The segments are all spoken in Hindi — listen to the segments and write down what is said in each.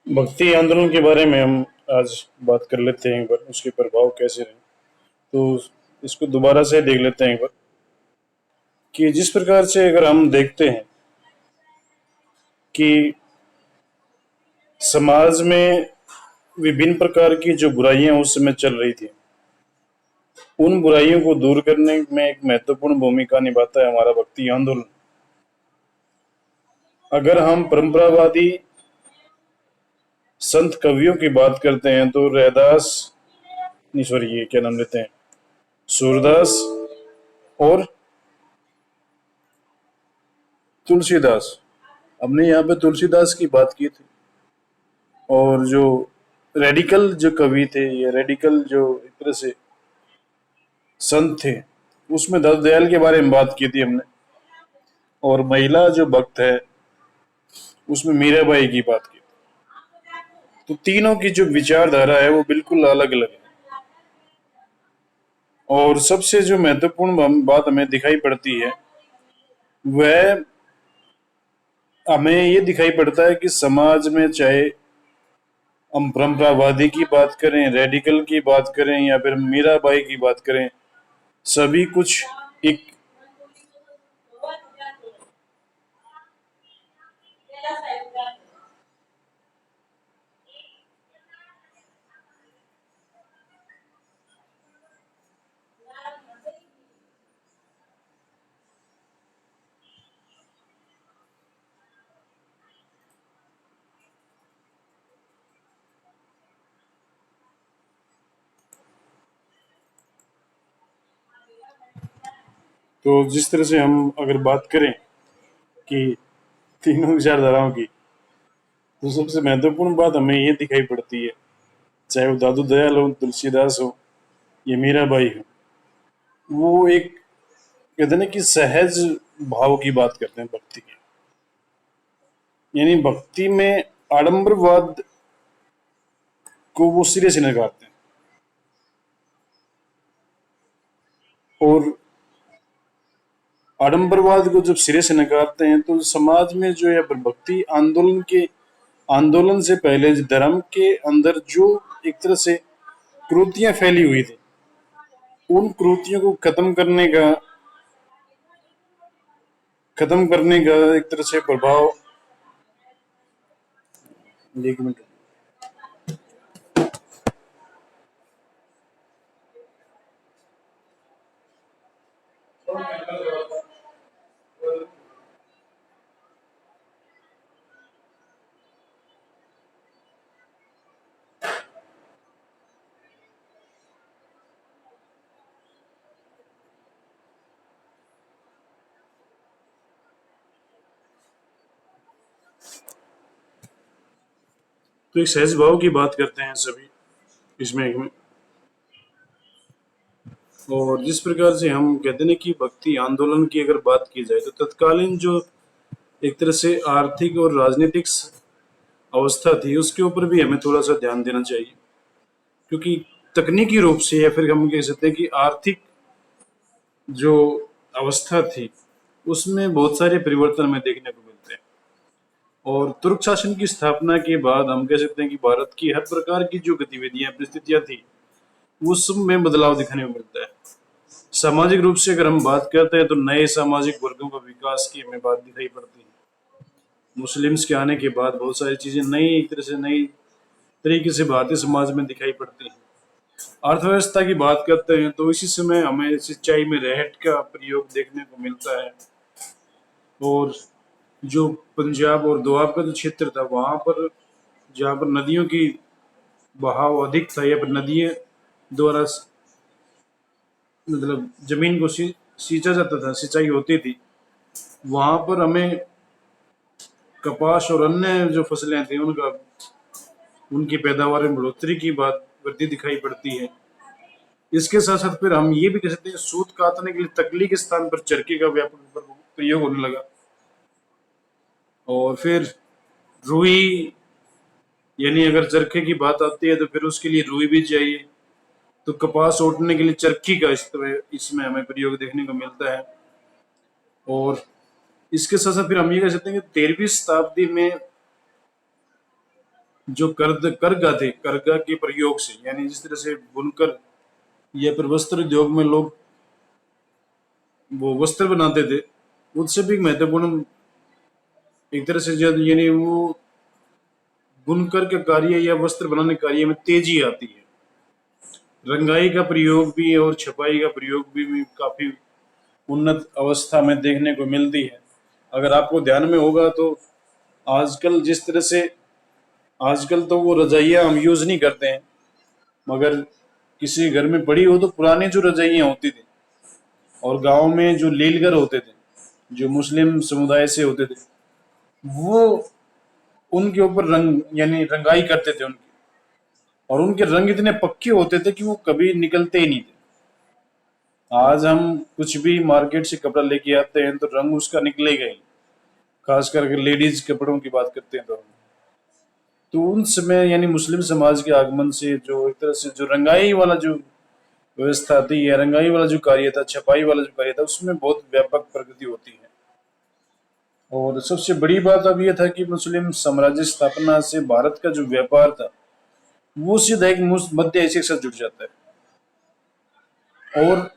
भक्ति आंदोलन के बारे में हम आज बात कर लेते हैं एक बार, उसके प्रभाव कैसे रहे। तो इसको दोबारा से देख लेते हैं एक बार कि जिस प्रकार से अगर हम देखते हैं कि समाज में विभिन्न प्रकार की जो बुराइयां उस समय चल रही थी, उन बुराइयों को दूर करने में एक महत्वपूर्ण भूमिका निभाता है हमारा भक्ति आंदोलन। अगर हम परंपरावादी संत कवियों की बात करते हैं तो रैदास, नहीं सॉरी, ये क्या नाम लेते हैं, सूरदास और तुलसीदास। हमने यहाँ पे तुलसीदास की बात की थी। और जो रेडिकल जो कवि थे, ये रेडिकल जो एक तरह से संत थे, उसमें दयाल के बारे में बात की थी हमने। और महिला जो भक्त है, उसमें मीराबाई की बात की। तो तीनों की जो विचारधारा है वो बिल्कुल अलग अलग है। और सबसे जो महत्वपूर्ण बात हमें दिखाई पड़ती है वह हमें ये दिखाई पड़ता है कि समाज में, चाहे हम परंपरावादी की बात करें, रेडिकल की बात करें या फिर मीराबाई की बात करें, सभी कुछ एक तो जिस तरह से हम अगर बात करें कि तीनों विचारधाराओं की, तो सबसे महत्वपूर्ण बात हमें ये दिखाई पड़ती है, चाहे वो दादू दयाल हो, तुलसीदास हो या मीराबाई हो, वो एक कहते हैं ना कि सहज भाव की बात करते हैं भक्ति की। यानी भक्ति में आडंबरवाद को वो सिरे से नकारते हैं। और आडंबरवाद को जब सिरे से नकारते हैं तो समाज में जो है भक्ति आंदोलन से पहले धर्म के अंदर जो एक तरह से क्रूतियां फैली हुई थी, उन क्रूतियों को खत्म करने का एक तरह से प्रभाव। एक मिनट। तो एक सहज भाव की बात करते हैं सभी इसमें एक में। और जिस प्रकार से हम कहते हैं कि भक्ति आंदोलन की अगर बात की जाए तो तत्कालीन जो एक तरह से आर्थिक और राजनीतिक अवस्था थी, उसके ऊपर भी हमें थोड़ा सा ध्यान देना चाहिए। क्योंकि तकनीकी रूप से या फिर हम कह सकते हैं कि आर्थिक जो अवस्था थी, उसमें बहुत सारे परिवर्तन हमें देखने को मिलते हैं। और तुर्क शासन की स्थापना के बाद हम कह सकते हैं कि भारत की हर प्रकार की जो गतिविधियां, परिस्थितियां थी, उस में बदलाव दिखने को मिलता है। सामाजिक रूप से अगर हम बात करते हैं तो नए सामाजिक वर्गों का विकास की हमें बात दिखाई पड़ती है। मुस्लिम्स के आने के बाद बहुत सारी चीजें नई, एक तरह से नई तरीके से भारतीय समाज में दिखाई पड़ती है। अर्थव्यवस्था की बात करते हैं तो इसी समय हमें सिंचाई में रहट का प्रयोग देखने को मिलता है। और जो पंजाब और दोआब का जो क्षेत्र था, वहां पर जहाँ पर नदियों की बहाव अधिक था या फिर नदियों द्वारा मतलब जमीन को सींचा जाता था, सिंचाई होती थी, वहां पर हमें कपास और अन्य जो फसलें थी उनकी पैदावार में बढ़ोतरी की बात वृद्धि दिखाई पड़ती है। इसके साथ साथ फिर हम ये भी कह सकते हैं सूत कातने के लिए तकली के स्थान पर चरखे का व्यापक प्रयोग होने लगा। और फिर रुई, यानी अगर चरखे की बात आती है तो फिर उसके लिए रुई भी चाहिए। तो कपास ओटने के लिए चरखी का इसमें हमें प्रयोग देखने को मिलता है। और इसके साथ साथ फिर हम ये कह सकते हैं कि 13वीं शताब्दी में जो करगा थे, करगा के प्रयोग से, यानी जिस तरह से बुनकर या फिर वस्त्र उद्योग में लोग वो वस्त्र बनाते थे, उससे भी एक महत्वपूर्ण एक तरह से यानी वो बुनकर के कार्य या वस्त्र बनाने के कार्य में तेजी आती है। रंगाई का प्रयोग भी और छपाई का प्रयोग भी काफी उन्नत अवस्था में देखने को मिलती है। अगर आपको ध्यान में होगा तो आजकल जिस तरह से आजकल तो वो रजाइयाँ हम यूज नहीं करते हैं, मगर किसी घर में पड़ी हो तो पुरानी जो रजाइयाँ होती थी और गांव में जो लीलगर होते थे, जो मुस्लिम समुदाय से होते थे, वो उनके ऊपर रंग यानी रंगाई करते थे उनकी, और उनके रंग इतने पक्के होते थे कि वो कभी निकलते ही नहीं थे। आज हम कुछ भी मार्केट से कपड़ा लेके आते हैं तो रंग उसका निकलेगा ही, खास करके लेडीज कपड़ों की बात करते हैं तो उन समय यानी मुस्लिम समाज के आगमन से जो एक तरह से जो रंगाई वाला जो व्यवस्था थी या रंगाई वाला जो कार्य था, छपाई वाला जो कार्य था, उसमें बहुत व्यापक प्रगति होती है। और सबसे बड़ी बात अब यह था कि मुस्लिम साम्राज्य स्थापना से भारत का जो व्यापार था वो सीधा एक मध्य एशिया के साथ जुड़ जाता है। और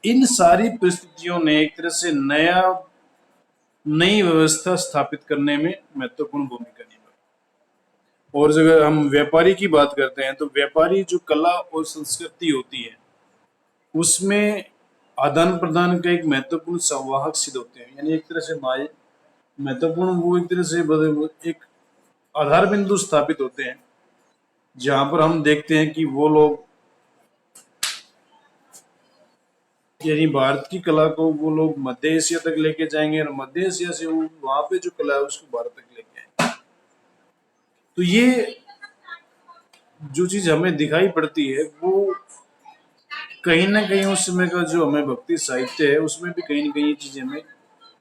इन सारी परिस्थितियों ने एक तरह से नई व्यवस्था स्थापित करने में महत्वपूर्ण भूमिका निभाई। और अगर हम व्यापारी की बात करते हैं तो व्यापारी जो कला और संस्कृति होती है उसमें आदान प्रदान का एक महत्वपूर्ण संवाहक सिद्ध होते हैं, यानी एक तरह से महत्वपूर्ण वो एक तरह से एक आधार बिंदु स्थापित होते हैं जहां पर हम देखते हैं कि वो लोग यानी भारत की कला को वो लोग मध्य एशिया तक लेके जाएंगे और मध्य एशिया से वो वहां पे जो कला है उसको भारत तक लेके आएंगे। तो ये जो चीज हमें दिखाई पड़ती है वो कहीं ना कहीं उस समय का जो हमें भक्ति साहित्य है उसमें भी कहीं ना कहीं ये चीजें हमें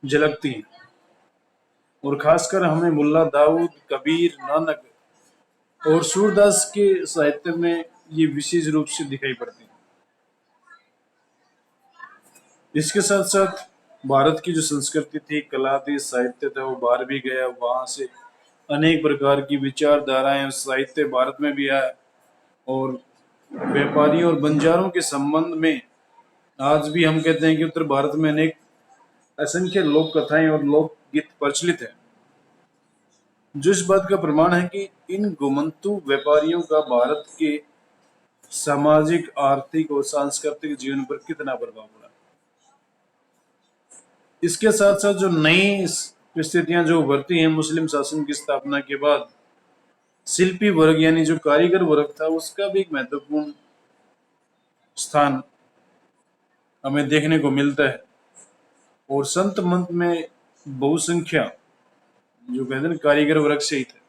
झलकती हैं। और खासकर हमें मुल्ला दाऊद, कबीर, नानक और सूरदास के साहित्य में ये विशेष रूप से दिखाई पड़ती है। इसके साथ साथ भारत की जो संस्कृति थी, कला थी, साहित्य था, वो बाहर भी गया, वहां से अनेक प्रकार की विचारधाराएं और साहित्य भारत में भी आया। और व्यापारियों और बंजारों के संबंध में आज भी हम कहते हैं कि उत्तर भारत में अनेक असंख्य लोक कथाएं और लोकगीत प्रचलित है, जो इस बात का प्रमाण है कि इन घुमंतु व्यापारियों का भारत के सामाजिक, आर्थिक और सांस्कृतिक जीवन पर कितना प्रभाव पड़ा। इसके साथ साथ जो नई परिस्थितियां जो उभरती हैं मुस्लिम शासन की स्थापना के बाद, शिल्पी वर्ग यानी जो कारीगर वर्ग था उसका भी एक महत्वपूर्ण स्थान हमें देखने को मिलता है। और संत मंत में बहुसंख्या जो कहते हैं कारीगर वर्ग से ही थे,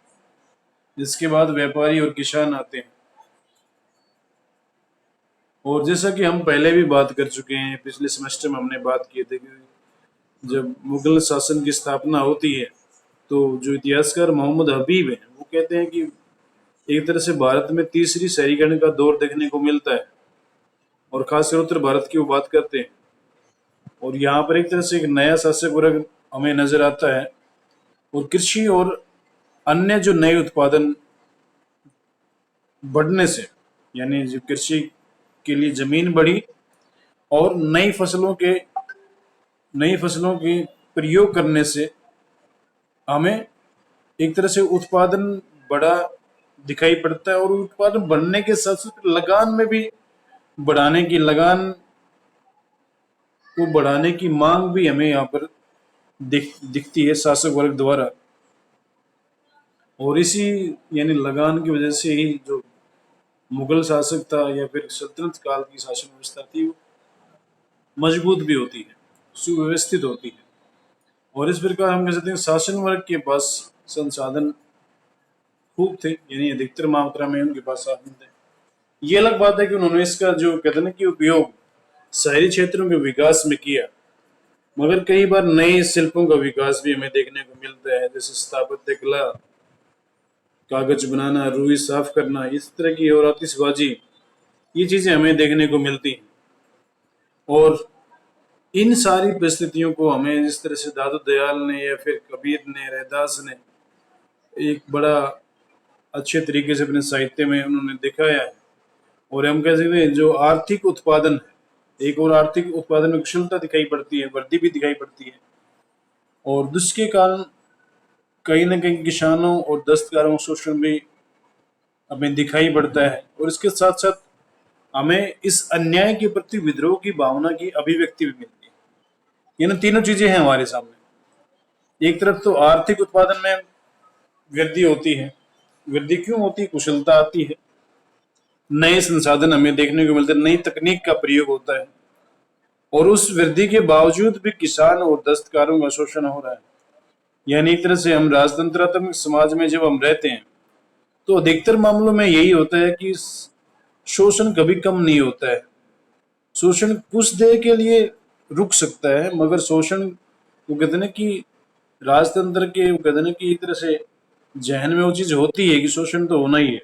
जिसके बाद व्यापारी और किसान आते हैं। और जैसा कि हम पहले भी बात कर चुके हैं, पिछले सेमेस्टर में हमने बात की थी कि जब मुगल शासन की स्थापना होती है तो जो इतिहासकार मोहम्मद हबीब है वो कहते हैं कि एक तरह से भारत में तीसरी शहरीकरण का दौर देखने को मिलता है, और खासकर उत्तर भारत की वो बात करते हैं। और यहाँ पर एक तरह से एक नया शासक वर्ग हमें नजर आता है, और कृषि और अन्य जो नए उत्पादन बढ़ने से, यानी जो कृषि के लिए जमीन बढ़ी और नई फसलों के प्रयोग करने से हमें एक तरह से उत्पादन बड़ा दिखाई पड़ता है। और उत्पादन बढ़ने के साथ साथ लगान में भी लगान को बढ़ाने की मांग भी हमें यहाँ पर दिखती है शासक वर्ग द्वारा। और इसी यानी लगान की वजह से ही जो मुगल शासक था या फिर सल्तनत काल की शासन व्यवस्था थी वो मजबूत भी होती है, सुव्यवस्थित होती है। और इस प्रकार हम कह सकते हैं शासन वर्ग के पास संसाधन खूब थे, यानी अधिकतर मात्रा में उनके पास साधन थे। ये अलग बात है कि उन्होंने इसका जो कहते हैं कि उपयोग शहरी क्षेत्रों के विकास में किया, मगर कई बार नए शिल्पों का विकास भी हमें देखने को मिलता है, जैसे स्थापत्य कला, कागज बनाना, रुई साफ करना, इस तरह की और आतिशबाजी, ये चीजें हमें देखने को मिलती हैं। और इन सारी परिस्थितियों को हमें जिस तरह से दादू दयाल ने या फिर कबीर ने, रैदास ने एक बड़ा अच्छे तरीके से अपने साहित्य में उन्होंने दिखाया है। और हम कह सकते हैं जो आर्थिक उत्पादन है, एक और आर्थिक उत्पादन में कुशलता दिखाई पड़ती है, वृद्धि भी दिखाई पड़ती है। और जिसके कारण कहीं ना कहीं किसानों और दस्तकारों का शोषण भी हमें दिखाई पड़ता है। और इसके साथ साथ हमें इस अन्याय के प्रति विद्रोह की भावना की अभिव्यक्ति भी मिलती है। ये ना तीनों चीजें हैं हमारे सामने। एक तरफ तो आर्थिक उत्पादन में वृद्धि होती है। वृद्धि क्यों होती है? कुशलता आती है, नए संसाधन हमें देखने को मिलते हैं, नई तकनीक का प्रयोग होता है। और उस वृद्धि के बावजूद भी किसान और दस्तकारों का शोषण हो रहा है। यानी एक तरह से हम राजतंत्रात्मक समाज में जब हम रहते हैं तो अधिकतर मामलों में यही होता है कि शोषण कभी कम नहीं होता है। शोषण कुछ देर के लिए रुक सकता है, मगर शोषण वो कहते हैं ना कि राजतंत्र के वो कहते हैं ना कि एक तरह से जहन में वो चीज होती है कि शोषण तो होना ही है।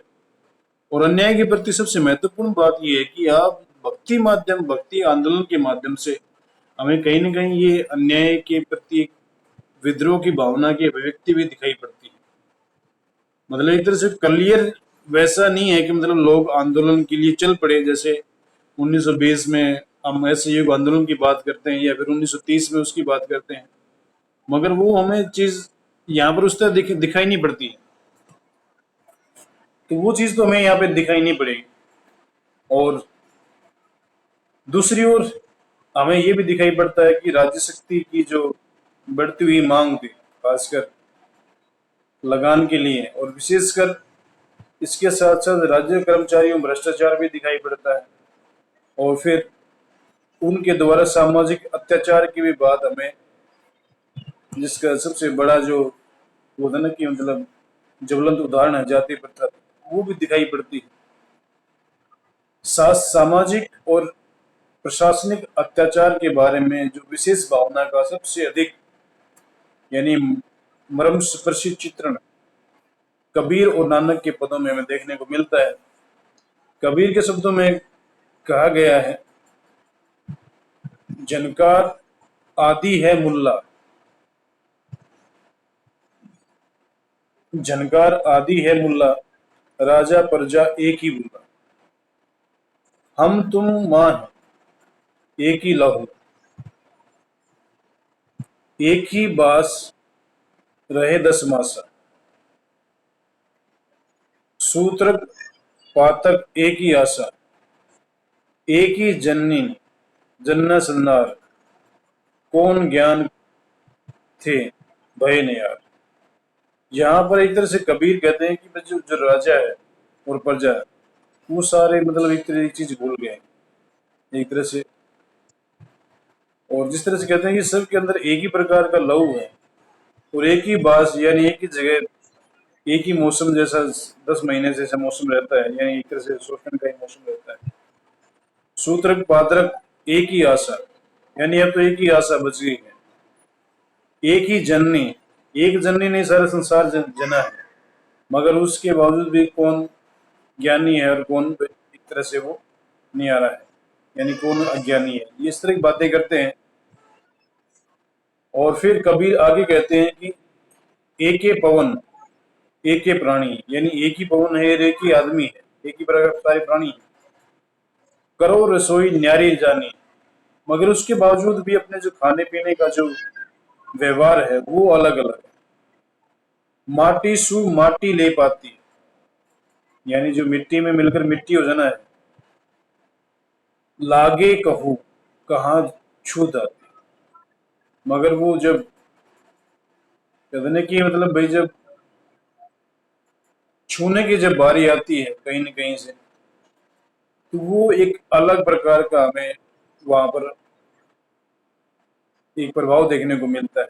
और अन्याय के प्रति सबसे महत्वपूर्ण बात यह है कि आप भक्ति आंदोलन के माध्यम से हमें कहीं ना कहीं ये अन्याय के प्रति एक विद्रोह की भावना की अभिव्यक्ति भी दिखाई पड़ती है। मतलब एक तरह से क्लियर वैसा नहीं है कि मतलब लोग आंदोलन के लिए चल पड़े, जैसे 1920 में हम ऐसे युग आंदोलन की बात करते हैं या फिर 1930 में उसकी बात करते हैं, मगर वो हमें चीज यहाँ पर उस तरह दिखाई नहीं पड़ती है। तो वो चीज तो हमें यहाँ पे दिखाई नहीं पड़ेगी। और दूसरी ओर हमें ये भी दिखाई पड़ता है कि राज्य शक्ति की जो बढ़ती हुई मांग थी, खासकर लगान के लिए, और विशेषकर इसके साथ साथ राज्य कर्मचारियों में भ्रष्टाचार भी दिखाई पड़ता है। और फिर उनके द्वारा सामाजिक अत्याचार की भी बात हमें, जिसका सबसे बड़ा जो वो था ना कि मतलब ज्वलंत उदाहरण है जाति प्रथा, वो भी दिखाई पड़ती है। सामाजिक और प्रशासनिक अत्याचार के बारे में जो विशेष भावना का सबसे अधिक यानी मर्मस्पर्शी चित्रण कबीर और नानक के पदों में हमें देखने को मिलता है। कबीर के शब्दों में कहा गया है, जनकार आदि है मुल्ला, झनकार आदि है मुल्ला, राजा प्रजा एक ही बुल्ला, हम तुम मां हैं एक ही लहू, एक ही बास रहे 10 मासा, सूत्रक पातक एक ही आशा, एक ही जननी जन्ना संदार, कौन ज्ञान थे भय ने यार। यहाँ पर एक तरह से कबीर कहते हैं कि बस जो जो राजा है और प्रजा है वो सारे मतलब एक तरह एक चीज भूल गए एक तरह से। और जिस तरह से कहते हैं कि सबके अंदर एक ही प्रकार का लहू है और एक ही बास यानी एक ही जगह, एक ही मौसम जैसा 10 महीने से ऐसा मौसम रहता है, यानी एक तरह से शोषण का ही मौसम रहता है। सूत्रक पात्रक एक ही आशा, यानी अब तो एक ही आशा बच गई है, एक ही जननी, एक जननी ने सारा संसार जना है, मगर उसके बावजूद भी कौन ज्ञानी है और कौन एक तरह से वो नहीं आ रहा है, यानी कौन अज्ञानी है, ये इस तरह की बातें करते हैं। और फिर कबीर आगे कहते हैं कि एक ही पवन एक ही प्राणी, यानी एक ही पवन है और एक ही आदमी है, एक ही प्रकार सारे प्राणी है, करो रसोई न्यारी जानी, मगर उसके बावजूद भी अपने जो खाने पीने का जो व्यवहार है वो अलग अलग है। माटी सु माटी ले पाती, यानी जो मिट्टी में मिलकर मिट्टी हो जाना है, लागे कहू कहाँ छू जाती, मगर वो जब कहते कि मतलब भाई जब छूने की जब बारी आती है कहीं न कहीं से, तो वो एक अलग प्रकार का हमें वहां पर एक प्रभाव देखने को मिलता है।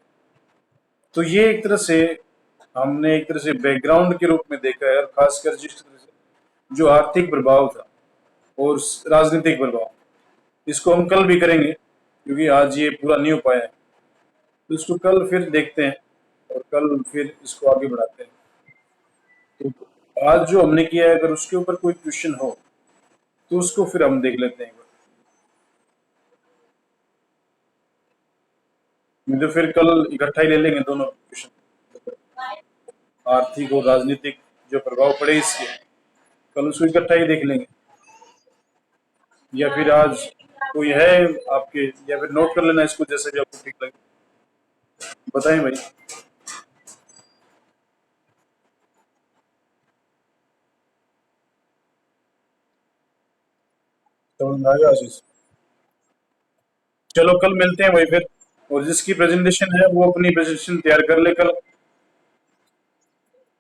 तो ये एक तरह से हमने एक तरह से बैकग्राउंड के रूप में देखा है, और खासकर जिस तरह से जो आर्थिक प्रभाव था और राजनीतिक प्रभाव, इसको हम कल भी करेंगे क्योंकि आज ये पूरा नहीं हो पाया है, तो इसको कल फिर देखते हैं और कल फिर इसको आगे बढ़ाते हैं। तो आज जो हमने किया है, अगर उसके ऊपर कोई क्वेश्चन हो तो उसको फिर हम देख लेते हैं। नहीं तो फिर कल इकट्ठा ही ले लेंगे दोनों क्वेश्चन, आर्थिक और राजनीतिक। जो प्रभाव पड़े इसके, कल उसको इकट्ठा ही देख लेंगे। या फिर आज कोई है आपके, या फिर नोट कर लेना इसको, जैसे भी आपको ठीक लगे। बताएं भाई। समझ में आ गया आशीष? चलो कल मिलते हैं भाई फिर। और जिसकी प्रेजेंटेशन है वो अपनी प्रेजेंटेशन तैयार कर ले कल।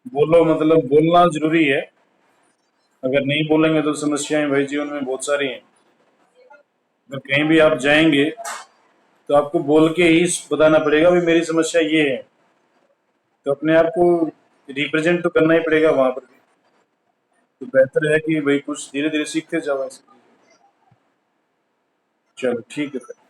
बोलो, मतलब बोलना जरूरी है। अगर नहीं बोलेंगे तो समस्याएं भाई जीवन में बहुत सारी हैं। अगर कहीं भी आप जाएंगे तो आपको बोल के ही बताना पड़ेगा भाई मेरी समस्या ये है। तो अपने आप को रिप्रेजेंट तो करना ही पड़ेगा वहां पर भी। तो बेहतर है कि भाई कुछ धीरे धीरे सीखते जाओ ऐसे। चलो ठीक है फिर।